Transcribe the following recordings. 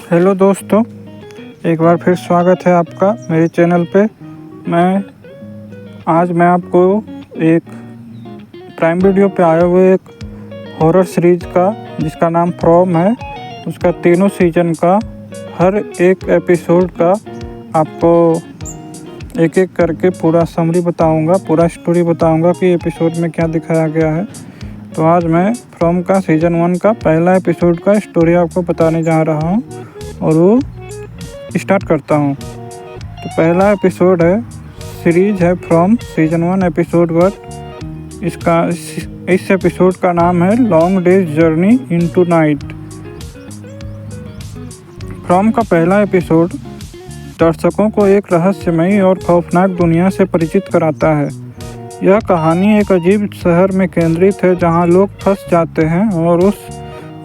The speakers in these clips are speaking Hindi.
हेलो दोस्तों, एक बार फिर स्वागत है आपका मेरे चैनल पे। आज मैं आपको एक प्राइम वीडियो पे आए हुए एक हॉरर सीरीज का जिसका नाम फ्रॉम है, उसका तीनों सीजन का हर एक एपिसोड का आपको एक एक करके पूरा समरी बताऊंगा, पूरा स्टोरी बताऊंगा कि एपिसोड में क्या दिखाया गया है। तो आज मैं फ्रॉम का सीजन 1 का पहला एपिसोड का स्टोरी आपको बताने जा रहा हूँ और वो स्टार्ट करता हूँ। तो पहला एपिसोड है, सीरीज है फ्रॉम सीजन 1 एपिसोड 1। इस एपिसोड का नाम है long days journey into night. From का पहला एपिसोड दर्शकों को एक रहस्यमयी और खौफनाक दुनिया से परिचित कराता है। यह कहानी एक अजीब शहर में केंद्रित है जहां लोग फंस जाते हैं और उस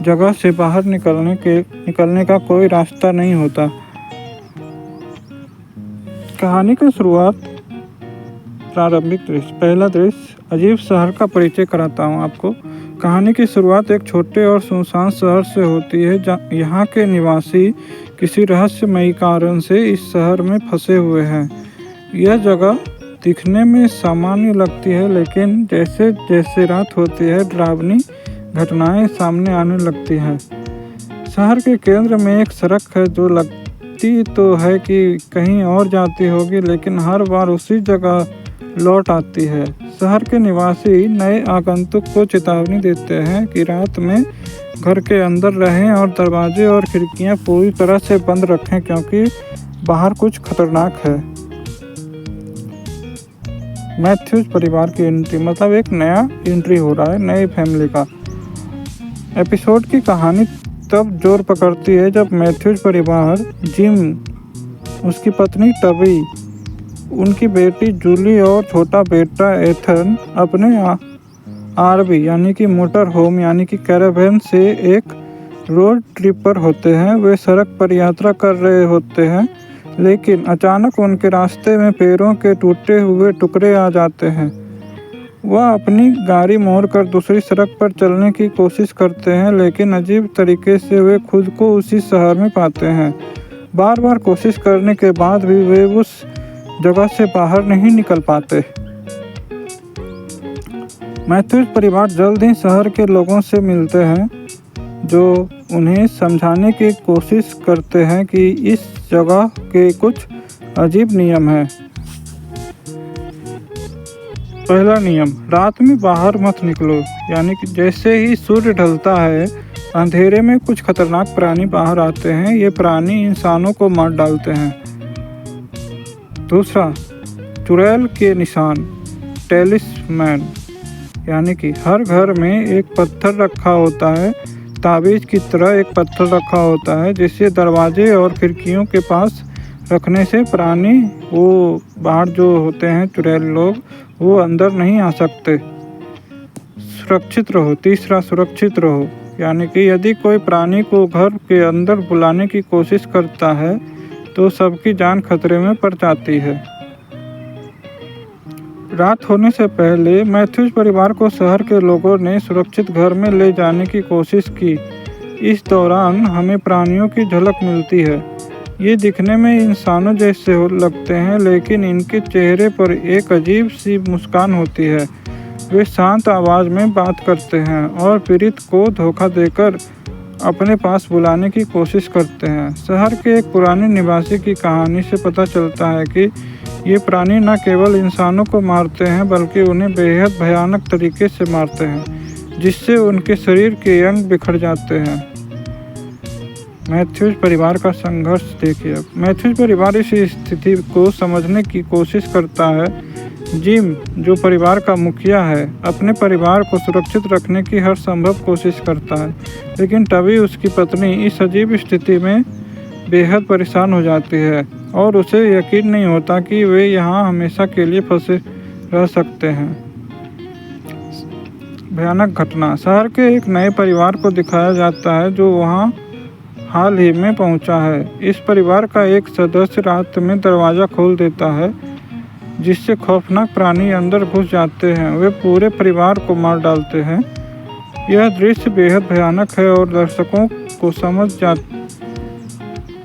जगह से बाहर निकलने का कोई रास्ता नहीं होता। कहानी की शुरुआत, प्रारंभिक दृश्य। पहला दृश्य अजीब शहर का परिचय कराता हूँ आपको। कहानी की शुरुआत एक छोटे और सुनसान शहर से होती है। यहाँ के निवासी किसी रहस्यमयी कारण से इस शहर में फंसे हुए हैं। यह जगह दिखने में सामान्य लगती है, लेकिन जैसे जैसे रात होती है डरावनी घटनाएं सामने आने लगती हैं। शहर के केंद्र में एक सड़क है जो लगती तो है कि कहीं और जाती होगी, लेकिन हर बार उसी जगह लौट आती है। शहर के निवासी नए आगंतुक को चेतावनी देते हैं कि रात में घर के अंदर रहें और दरवाजे और खिड़कियां पूरी तरह से बंद रखें, क्योंकि बाहर कुछ खतरनाक है। मैथ्यूज परिवार की एंट्री, मतलब एक नया एंट्री हो रहा है नई फैमिली का। एपिसोड की कहानी तब जोर पकड़ती है जब मैथ्यूज परिवार, जिम, उसकी पत्नी टबी, उनकी बेटी जूली और छोटा बेटा एथन अपने आरवी यानी कि मोटर होम यानी कि कैरावेन से एक रोड ट्रिप पर होते हैं। वे सड़क पर यात्रा कर रहे होते हैं, लेकिन अचानक उनके रास्ते में पेड़ों के टूटे हुए टुकड़े आ जाते हैं। वह अपनी गाड़ी मोड़कर दूसरी सड़क पर चलने की कोशिश करते हैं, लेकिन अजीब तरीके से वे खुद को उसी शहर में पाते हैं। बार बार कोशिश करने के बाद भी वे उस जगह से बाहर नहीं निकल पाते। मैथ्यूज परिवार जल्द ही शहर के लोगों से मिलते हैं, जो उन्हें समझाने की कोशिश करते हैं कि इस जगह के कुछ अजीब नियम हैं। पहला नियम, रात में बाहर मत निकलो, यानी कि जैसे ही सूर्य ढलता है अंधेरे में कुछ खतरनाक प्राणी बाहर आते हैं। ये प्राणी इंसानों को मार डालते हैं। दूसरा, चुड़ैल के निशान, टेलिस्मैन, यानी कि हर घर में एक पत्थर रखा होता है, ताबीज की तरह एक पत्थर रखा होता है, जिसे दरवाजे और खिड़कियों के पास रखने से प्राणी, वो बाहर जो होते हैं चुड़ैल लोग, वो अंदर नहीं आ सकते। सुरक्षित रहो। तीसरा, सुरक्षित रहो, यानी कि यदि कोई प्राणी को घर के अंदर बुलाने की कोशिश करता है तो सबकी जान खतरे में पड़ जाती है। रात होने से पहले मैथ्यूज परिवार को शहर के लोगों ने सुरक्षित घर में ले जाने की कोशिश की। इस दौरान हमें प्राणियों की झलक मिलती है। ये दिखने में इंसानों जैसे लगते हैं, लेकिन इनके चेहरे पर एक अजीब सी मुस्कान होती है। वे शांत आवाज़ में बात करते हैं और पीड़ित को धोखा देकर अपने पास बुलाने की कोशिश करते हैं। शहर के एक पुराने निवासी की कहानी से पता चलता है कि ये प्राणी न केवल इंसानों को मारते हैं, बल्कि उन्हें बेहद भयानक तरीके से मारते हैं, जिससे उनके शरीर के अंग बिखर जाते हैं। मैथ्यूज परिवार का संघर्ष देखिए। मैथ्यूज परिवार इस स्थिति को समझने की कोशिश करता है। जिम, जो परिवार का मुखिया है, अपने परिवार को सुरक्षित रखने की हर संभव कोशिश करता है, लेकिन टबी, उसकी पत्नी, इस अजीब स्थिति में बेहद परेशान हो जाती है और उसे यकीन नहीं होता कि वे यहाँ हमेशा के लिए फंसे रह सकते हैं। भयानक घटना, शहर के एक नए परिवार को दिखाया जाता है जो वहाँ हाल ही में पहुंचा है। इस परिवार का एक सदस्य रात में दरवाज़ा खोल देता है, जिससे खौफनाक प्राणी अंदर घुस जाते हैं। वे पूरे परिवार को मार डालते हैं। यह दृश्य बेहद भयानक है और दर्शकों को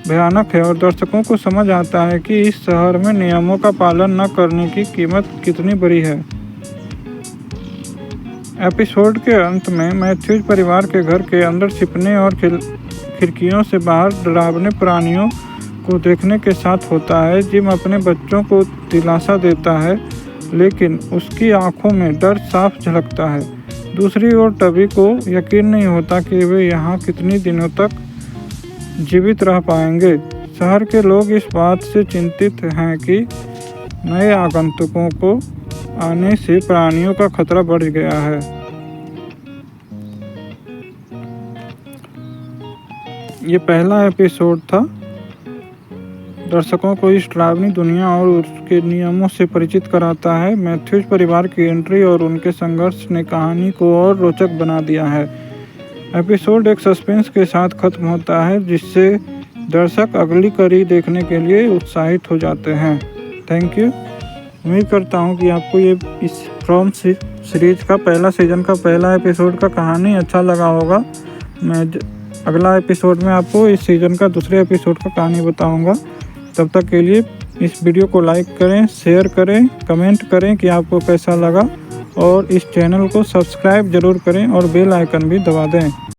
भयानक है और दर्शकों को समझ आता है कि इस शहर में नियमों का पालन न करने की कीमत कितनी बड़ी है। एपिसोड के अंत में मैथ्यूज परिवार के घर के अंदर छिपने और खिड़कियों से बाहर डरावने प्राणियों को देखने के साथ होता है। जिम अपने बच्चों को दिलासा देता है, लेकिन उसकी आंखों में डर साफ झलकता है। दूसरी ओर टबी को यकीन नहीं होता कि वे यहाँ कितने दिनों तक जीवित रह पाएंगे। शहर के लोग इस बात से चिंतित हैं कि नए आगंतुकों को आने से प्राणियों का खतरा बढ़ गया है। ये पहला एपिसोड था। दर्शकों को इस डरावनी दुनिया और उसके नियमों से परिचित कराता है। मैथ्यूज परिवार की एंट्री और उनके संघर्ष ने कहानी को और रोचक बना दिया है। एपिसोड एक सस्पेंस के साथ खत्म होता है, जिससे दर्शक अगली कड़ी देखने के लिए उत्साहित हो जाते हैं। Thank you. उम्मीद करता हूँ कि आपको ये इस फ्रॉम सीरीज का पहला सीजन का पहला एपिसोड का कहानी अच्छा लगा होगा। मैं अगला एपिसोड में आपको इस सीज़न का दूसरे एपिसोड का कहानी बताऊंगा। तब तक के लिए इस वीडियो को लाइक करें, शेयर करें, कमेंट करें कि आपको कैसा लगा और इस चैनल को सब्सक्राइब ज़रूर करें और बेल आइकन भी दबा दें।